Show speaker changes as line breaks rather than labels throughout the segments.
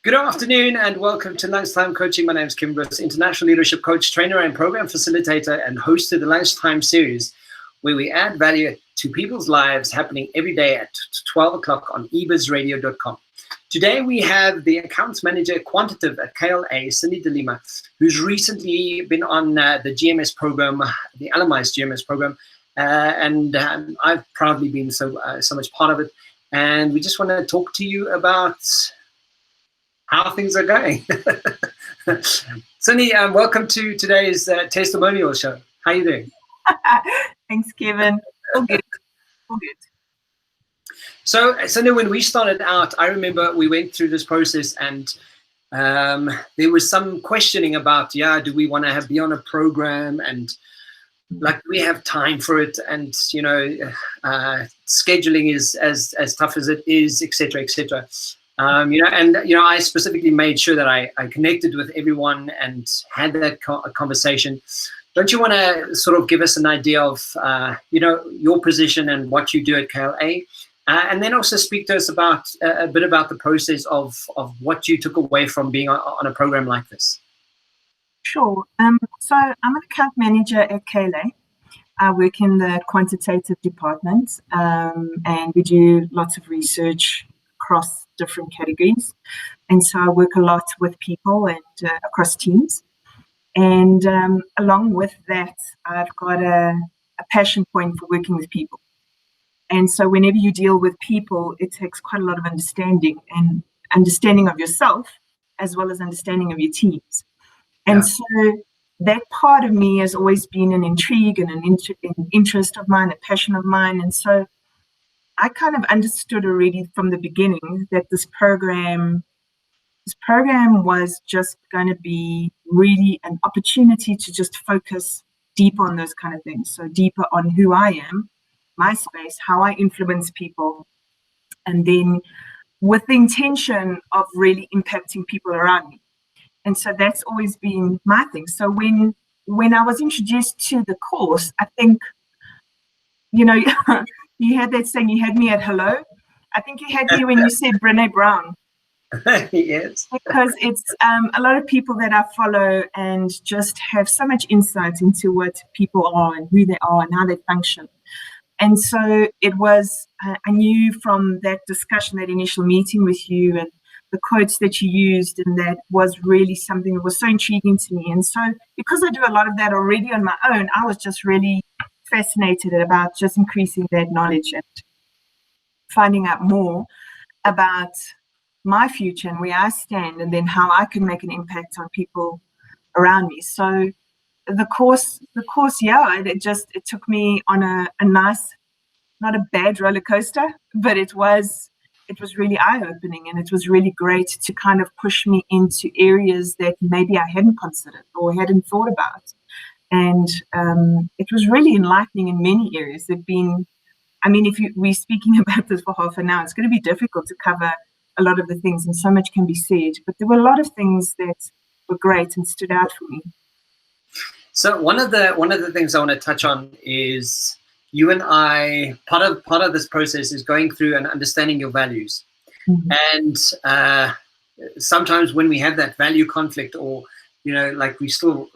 Good afternoon and welcome to Lunchtime Coaching. My name is Kevin Britz, International Leadership Coach, Trainer and Program Facilitator, and host of the Lunchtime Series, where we add value to people's lives happening every day at 12 o'clock on ebizradio.com. Today we have the Accounts Manager Quantitative at KLA, Cindy de Lima, who's recently been on the GMS program, the Alumni's GMS program, and I've proudly been so much part of it. And we just want to talk to you about how things are going. Cindy, welcome to today's testimonial show. How are you doing?
Thanks, Kevin. All good. All good.
So, Cindy, when we started out, I remember we went through this process and there was some questioning about, do we want to be on a program, and like, we have time for it, and scheduling is as tough as it is, etc., etc. I specifically made sure that I connected with everyone and had that conversation. Don't you want to sort of give us an idea of, your position and what you do at KLA? And then also speak to us about a bit about the process of what you took away from being on a program like this.
Sure. So I'm an account manager at KLA. I work in the quantitative department, and we do lots of research across different categories. And so I work a lot with people and across teams. And along with that, I've got a passion point for working with people. And so whenever you deal with people, it takes quite a lot of understanding of yourself, as well as understanding of your teams. And so that part of me has always been an intrigue and an interest of mine, a passion of mine. And so I kind of understood already from the beginning that this program was just going to be really an opportunity to just focus deeper on those kind of things. So deeper on who I am, my space, how I influence people, and then with the intention of really impacting people around me. And so that's always been my thing. So when I was introduced to the course, I think, you had that saying, you had me at hello. I think you had me when you said Brene Brown.
Yes.
Because it's a lot of people that I follow and just have so much insight into what people are and who they are and how they function. And so it was, I knew from that discussion, that initial meeting with you and the quotes that you used, and that was really something that was so intriguing to me. And so because I do a lot of that already on my own, I was just really fascinated about just increasing that knowledge and finding out more about my future and where I stand, and then how I can make an impact on people around me. So the course, it took me on a nice, not a bad roller coaster, but it was really eye-opening, and it was really great to kind of push me into areas that maybe I hadn't considered or hadn't thought about. And it was really enlightening in many areas. We're speaking about this for half an hour, it's going to be difficult to cover a lot of the things, and so much can be said. But there were a lot of things that were great and stood out for me.
So one of the things I want to touch on is you and I. Part of this process is going through and understanding your values. Mm-hmm. And sometimes when we have that value conflict, or like we still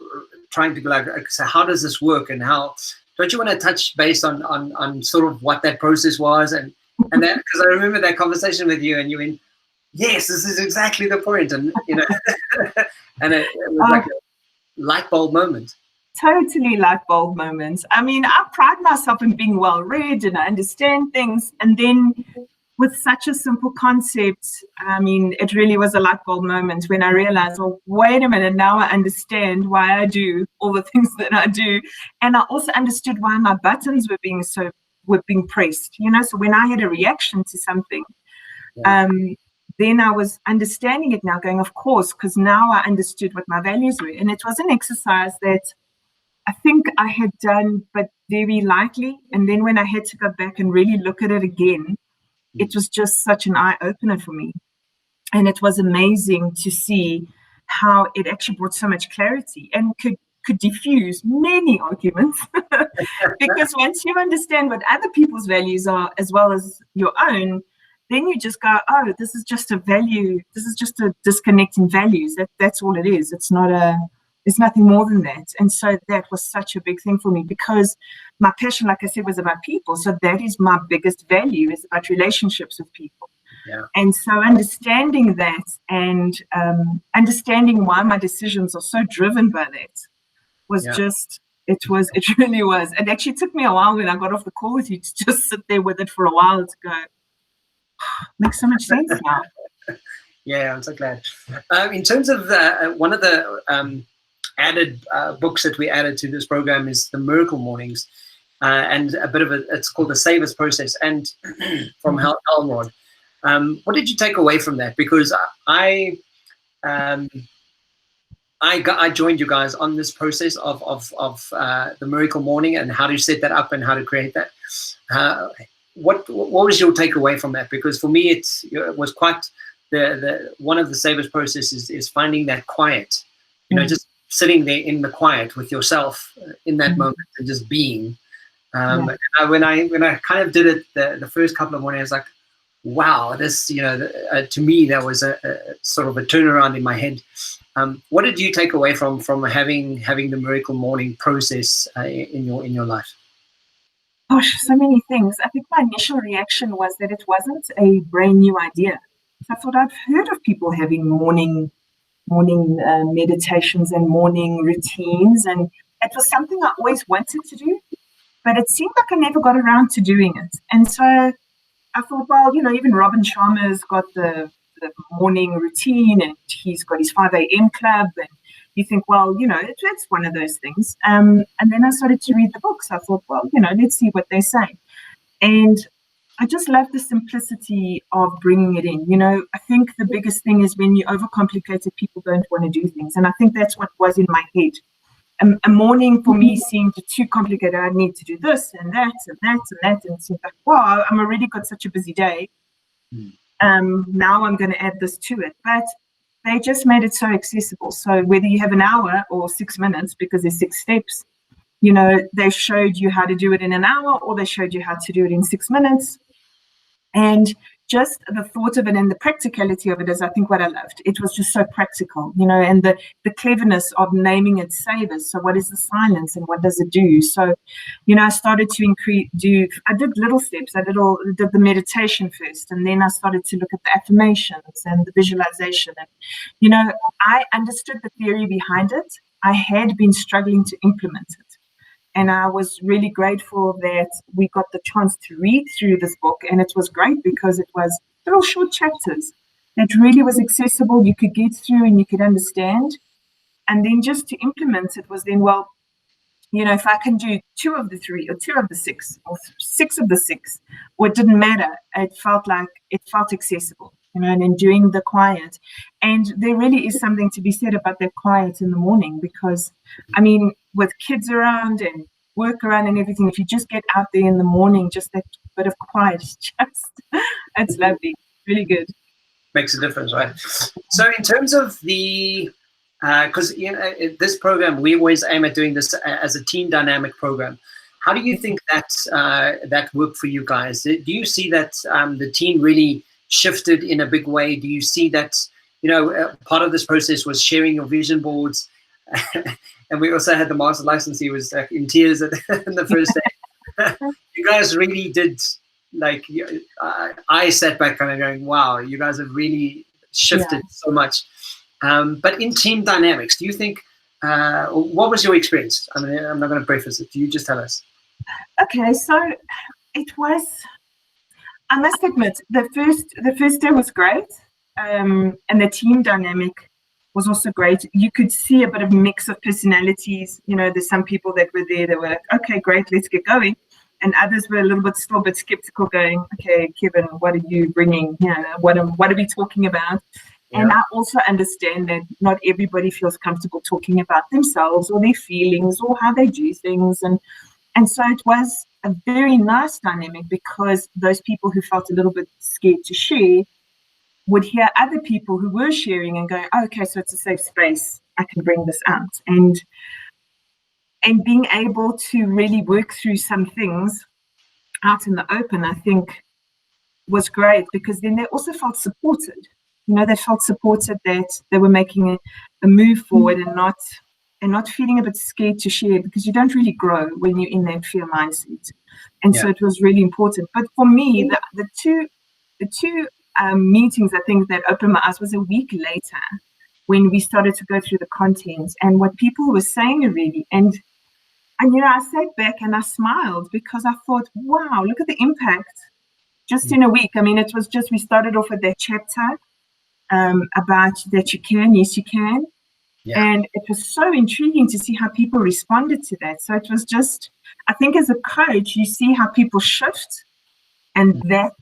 trying to go like, so how does this work, and how don't you want to touch base on sort of what that process was, and that, because I remember that conversation with you, and you went, yes, this is exactly the point, and and it was like a light bulb moment.
Totally light bulb moments. I mean, I pride myself in being well read and I understand things, and then with such a simple concept, I mean, it really was a light bulb moment when I realized, well, wait a minute, now I understand why I do all the things that I do. And I also understood why my buttons were being pressed, so when I had a reaction to something, then I was understanding it now, going, of course, because now I understood what my values were. And it was an exercise that I think I had done, but very lightly. And then when I had to go back and really look at it again, it was just such an eye-opener for me. And it was amazing to see how it actually brought so much clarity and could diffuse many arguments. Because once you understand what other people's values are, as well as your own, then you just go, oh, this is just a value. This is just a disconnect in values. That's all it is. It's nothing more than that. And so that was such a big thing for me, because my passion, like I said, was about people. So that is my biggest value, is about relationships with people.
Yeah.
And so understanding that, and understanding why my decisions are so driven by that was just, it really was. It actually took me a while when I got off the call with you to just sit there with it for a while to go, makes so much sense now.
Yeah, I'm so glad. In terms of one of the added books that we added to this program is The Miracle Mornings, and a bit of it's called The Savers Process, and from Hal Elrod. What did you take away from that? Because I joined you guys on this process of the Miracle Morning and how to set that up and how to create that. What was your takeaway from that? Because for me, it was quite the one of the Savers processes is finding that quiet, just sitting there in the quiet with yourself in that moment and just being. And when I kind of did it the first couple of mornings, I was like, wow, this, to me, that was a sort of a turnaround in my head. What did you take away from having the Miracle Morning process in your life?
Gosh, so many things. I think my initial reaction was that it wasn't a brand new idea. I thought I've heard of people having morning meditations and morning routines, and it was something I always wanted to do, but it seemed like I never got around to doing it. And so I thought, well, even Robin Sharma's got the morning routine, and he's got his 5 a.m. club, and you think, well, it's one of those things. And then I started to read the books. I thought, well, let's see what they say. And I just love the simplicity of bringing it in. I think the biggest thing is when you overcomplicate it, people don't want to do things. And I think that's what was in my head. A morning for me seemed too complicated. I need to do this and that and that and that. And it seemed like, wow, I'm already got such a busy day. Now I'm going to add this to it. But they just made it so accessible. So whether you have an hour or 6 minutes, because there's 6 steps, they showed you how to do it in an hour, or they showed you how to do it in 6 minutes. And just the thought of it and the practicality of it is, I think, what I loved. It was just so practical, and the cleverness of naming it Savers. So what is the silence and what does it do? So, I started to I did little steps. I did the meditation first, and then I started to look at the affirmations and the visualization. And, I understood the theory behind it. I had been struggling to implement it. And I was really grateful that we got the chance to read through this book. And it was great because it was little short chapters that really was accessible. You could get through and you could understand. And then just to implement it was then, well, if I can do 2 of the 3 or 2 of the 6 or 6 of the 6, or it didn't matter. It felt accessible, and then doing the quiet. And there really is something to be said about that quiet in the morning, because, with kids around and work around and everything, if you just get out there in the morning, just that bit of quiet, it's lovely, really good.
Makes a difference, right? So in terms of the, because this program, we always aim at doing this as a team dynamic program. How do you think that worked for you guys? Do you see that the team really shifted in a big way? Do you see that, part of this process was sharing your vision boards? And we also had the master license. He was in tears in the first day. You guys really did, I sat back kind of going, wow, you guys have really shifted so much. But in team dynamics, do you think, what was your experience? I'm not going to preface it. You just tell us.
Okay, so it was, I must admit, the first day was great. And the team dynamic was also great. You could see a bit of mix of personalities. There's some people that were there that were like, okay, great, let's get going. And others were a little bit still a bit skeptical, going, okay, Kevin, what are you bringing? What are we talking about? Yeah. And I also understand that not everybody feels comfortable talking about themselves or their feelings or how they do things. And so it was a very nice dynamic, because those people who felt a little bit scared to share would hear other people who were sharing and go, oh, okay, so it's a safe space. I can bring this out. And being able to really work through some things out in the open, I think was great, because then they also felt supported. They felt supported that they were making a move forward and not feeling a bit scared to share, because you don't really grow when you're in that fear mindset. And so it was really important. But for me, the two meetings, I think, that opened my eyes was a week later, when we started to go through the content and what people were saying really. And I sat back and I smiled, because I thought, wow, look at the impact just in a week. I mean, it was just, we started off with that chapter about that you can, yes, you can. Yeah. And it was so intriguing to see how people responded to that. So it was just, I think as a coach, you see how people shift, and that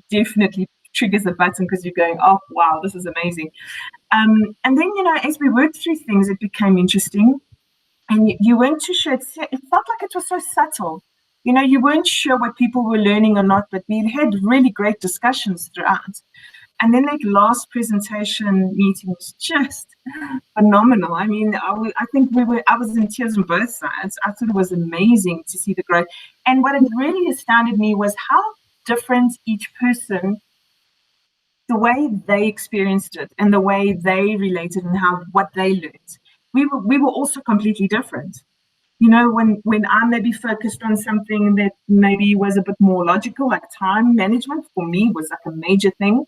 definitely triggers a button, because you're going, oh, wow, this is amazing. And then, as we worked through things, it became interesting. And you weren't too sure. It felt like it was so subtle. You weren't sure what people were learning or not, but we had really great discussions throughout. And then that last presentation meeting was just phenomenal. I mean, I think I was in tears on both sides. I thought it was amazing to see the growth. And what it really astounded me was how different each person, the way they experienced it and the way they related and what they learned. We were also completely different. When I maybe focused on something that maybe was a bit more logical, like time management for me was like a major thing,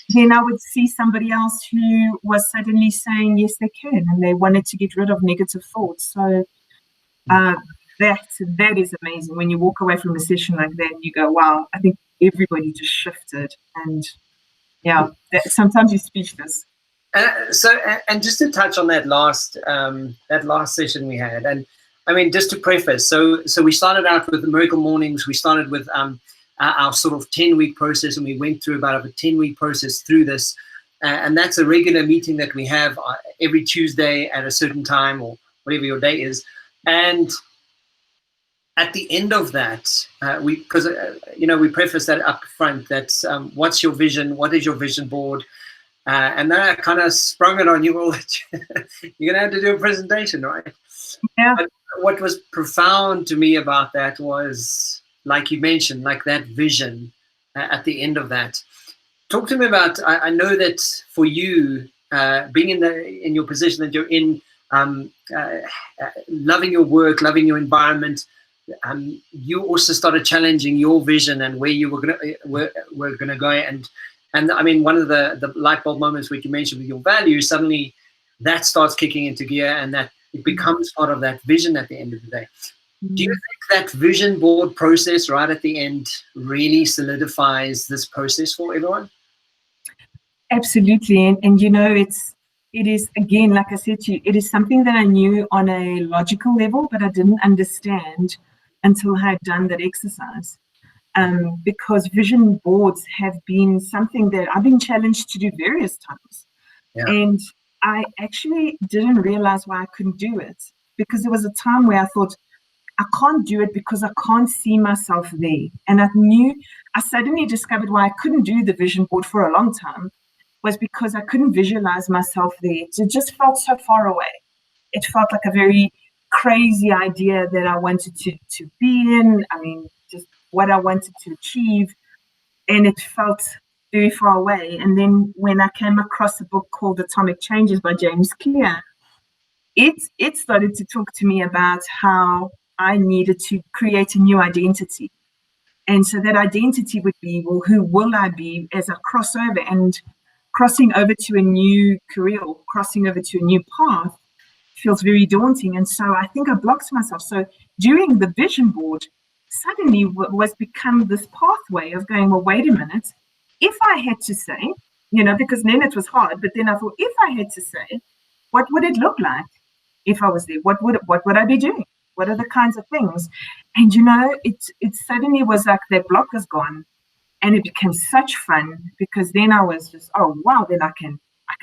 then I would see somebody else who was suddenly saying, yes, they can, and they wanted to get rid of negative thoughts. So that is amazing. When you walk away from a session like that and you go, wow, I think everybody just shifted. And yeah, sometimes you're speechless.
And just to touch on that last session we had, and I mean, just to preface, so we started out with the Miracle Mornings. We started with our sort of 10-week process, and we went through about a 10-week process through this, and that's a regular meeting that we have every Tuesday at a certain time, or whatever your day is. And at the end of that, we preface that up front. That's what's your vision? What is your vision board? And then I kind of sprung it on you all that you're going to have to do a presentation, right?
Yeah.
But what was profound to me about that was, like you mentioned, like that vision at the end of that. Talk to me about, I know that for you, being in your position that you're in, loving your work, loving your environment, you also started challenging your vision and where you were gonna go. And I mean, one of the light bulb moments which you mentioned with your values, suddenly that starts kicking into gear, and that it becomes part of that vision at the end of the day. Do you think that vision board process right at the end really solidifies this process for everyone?
Absolutely. And it is, again, like I said to you, it is something that I knew on a logical level, but I didn't understand until I had done that exercise. Because vision boards have been something that I've been challenged to do various times. Yeah. And I actually didn't realize why I couldn't do it, because there was a time where I thought, I can't do it because I can't see myself there. And I suddenly discovered why I couldn't do the vision board for a long time was because I couldn't visualize myself there. It just felt so far away. It felt like a very crazy idea that I wanted to be in. I mean, just what I wanted to achieve. And it felt very far away. And then when I came across a book called Atomic Changes by James Clear, it started to talk to me about how I needed to create a new identity. And so that identity would be, well, who will I be as I cross over? And crossing over to a new career or crossing over to a new path feels very daunting. And so I think I blocked myself. So during the vision board, suddenly was become this pathway of going, well, wait a minute. If I had to say, because then it was hard, but then I thought, if I had to say, what would it look like if I was there? What would I be doing? What are the kinds of things? And it suddenly was like that block was gone, and it became such fun, because then I was just, oh wow, then I can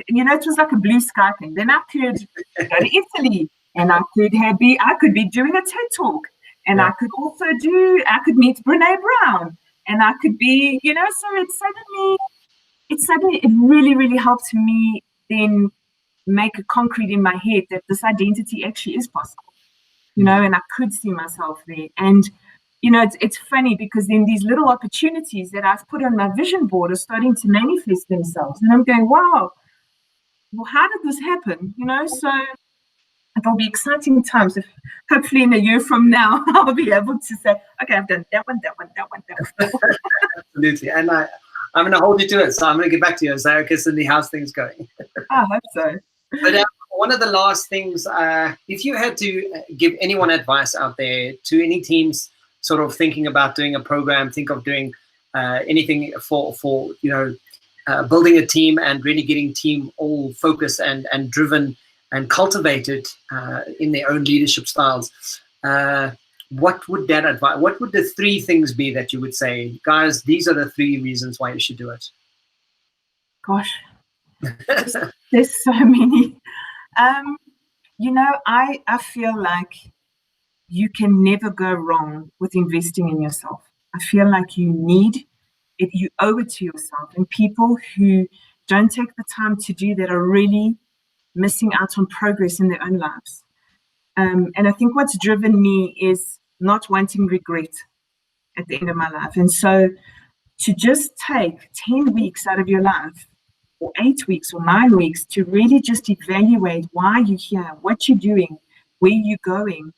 it was like a blue sky thing. Then I could go to Italy, and I could be doing a TED talk, and I could also meet Brene Brown, and I could be, so it really, really helped me then make it concrete in my head that this identity actually is possible, and I could see myself there. And it's funny because then these little opportunities that I've put on my vision board are starting to manifest themselves. And I'm going, wow, well, how did this happen? So it'll be exciting times. If hopefully in a year from now, I'll be able to say, okay, I've done that one.
Absolutely. And I'm going to hold you to it. So I'm going to get back to you and say, okay, Cindy, how's things going?
I hope so.
But one of the last things, if you had to give anyone advice out there to any teams sort of thinking about doing a program, think of doing anything for building a team and really getting team all focused and driven and cultivated in their own leadership styles, what would that advice? What would the 3 things be that you would say, guys, these are the 3 reasons why you should do it?
Gosh, there's so many. I feel like you can never go wrong with investing in yourself. I feel like you need it, you owe it to yourself. And people who don't take the time to do that are really missing out on progress in their own lives. And I think what's driven me is not wanting regret at the end of my life. And so to just take 10 weeks out of your life, or 8 weeks or 9 weeks, to really just evaluate why you're here, what you're doing, where you're going.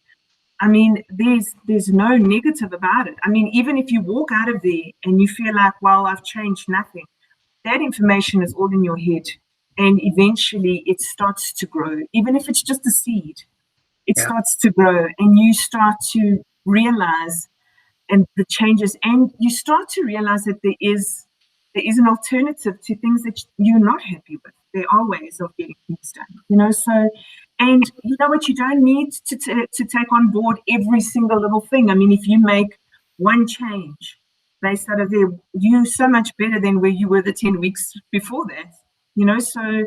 I mean, there's no negative about it. I mean, even if you walk out of there and you feel like, well, I've changed nothing, that information is all in your head. And eventually it starts to grow. Even if it's just a seed, it starts to grow, and you start to realize and the changes, and you start to realize that there is an alternative to things that you're not happy with. There are ways of getting things done, so, and you know what, you don't need to take on board every single little thing. I mean, if you make one change based out of there, you're so much better than where you were the 10 weeks before that, so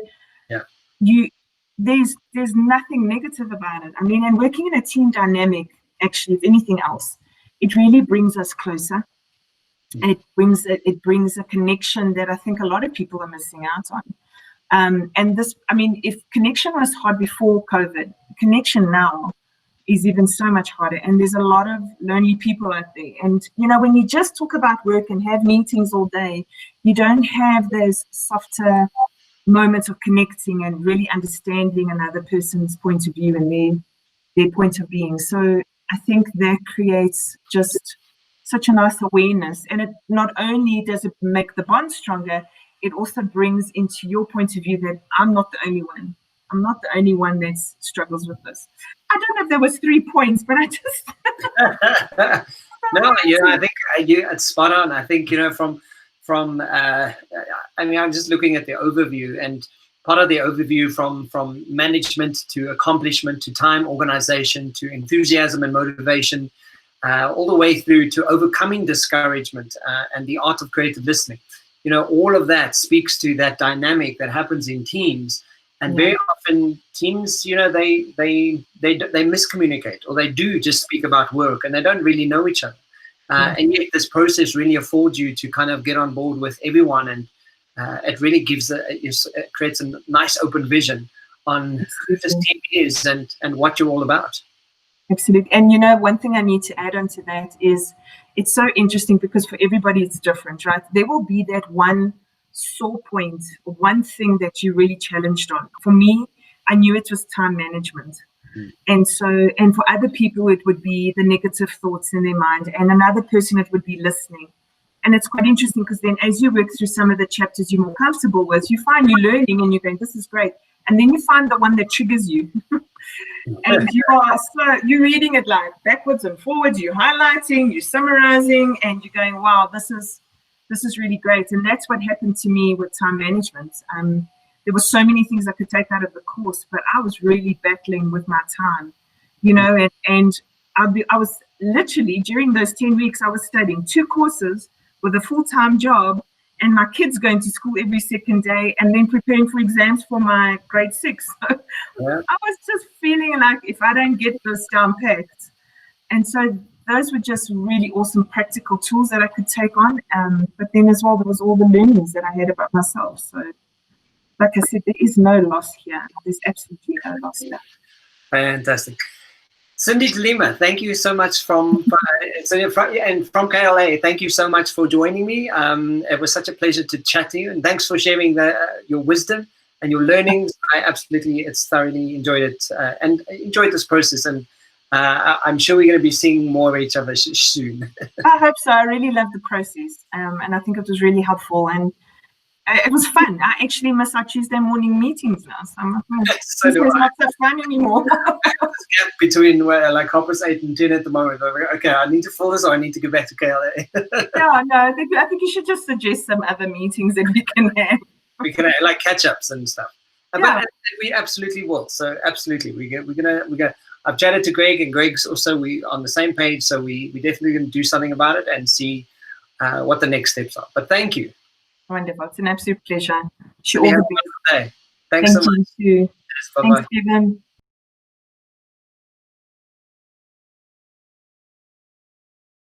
there's nothing negative about it. I mean, and working in a team dynamic, actually, if anything else, it really brings us closer. And it brings a connection that I think a lot of people are missing out on. And this, I mean, if connection was hard before COVID, connection now is even so much harder. And there's a lot of lonely people out there. And, when you just talk about work and have meetings all day, you don't have those softer moments of connecting and really understanding another person's point of view and their point of being. So I think that creates just such a nice awareness. And it not only does it make the bond stronger, it also brings into your point of view that I'm not the only one. I'm not the only one that struggles with this. I don't know if there was 3 points, but I just...
No, I think it's spot on. I think, I mean, I'm just looking at the overview, and part of the overview from management to accomplishment to time organization to enthusiasm and motivation, all the way through to overcoming discouragement and the art of creative listening. All of that speaks to that dynamic that happens in teams. And very often teams, they miscommunicate, or they do just speak about work and they don't really know each other. And yet this process really affords you to kind of get on board with everyone, and it really it creates a nice open vision on who this team is and what you're all about.
Absolutely. And one thing I need to add on to that is it's so interesting because for everybody it's different, right? There will be that one sore point, one thing that you really challenged on. For me, I knew it was time management. And for other people, it would be the negative thoughts in their mind, and another person, it would be listening. And it's quite interesting because then as you work through some of the chapters you're more comfortable with, you find you're learning and you're going, this is great. And then you find the one that triggers you. And you're reading it like backwards and forwards, you're highlighting, you're summarizing, and you're going, wow, this is really great. And that's what happened to me with time management. There were so many things I could take out of the course, but I was really battling with my time, and I was literally, during those 10 weeks, I was studying 2 courses with a full-time job, and my kids going to school every second day, and then preparing for exams for my grade 6. I was just feeling like if I don't get this down packed. And so those were just really awesome practical tools that I could take on. But then as well, there was all the learnings that I had about myself. So like I said, there is no loss here. There's absolutely no loss here.
Fantastic. Cindy de Lima, thank you so much from KLA. Thank you so much for joining me. It was such a pleasure to chat to you, and thanks for sharing your wisdom and your learnings. I thoroughly enjoyed it and enjoyed this process. And I'm sure we're going to be seeing more of each other soon.
I hope so. I really loved the process, and I think it was really helpful, and it was fun. I actually miss our Tuesday morning meetings now. So I'm like,
so
this is not so fun anymore.
Between like 8:30 and 10 at the moment. Okay, I need to fill this, or I need to go back to KLA.
Yeah, no, I think you should just suggest some other meetings that we can have.
We can like catch-ups and stuff.
Yeah.
But we absolutely will. So absolutely, we're gonna. I've chatted to Greg, and Greg's also on the same page. So we definitely going to do something about it and see what the next steps are. But thank you.
Wonderful. It's an absolute pleasure.
Have a wonderful day. Thanks so much.
Thank you too.
Bye-bye.
Thanks, Kevin.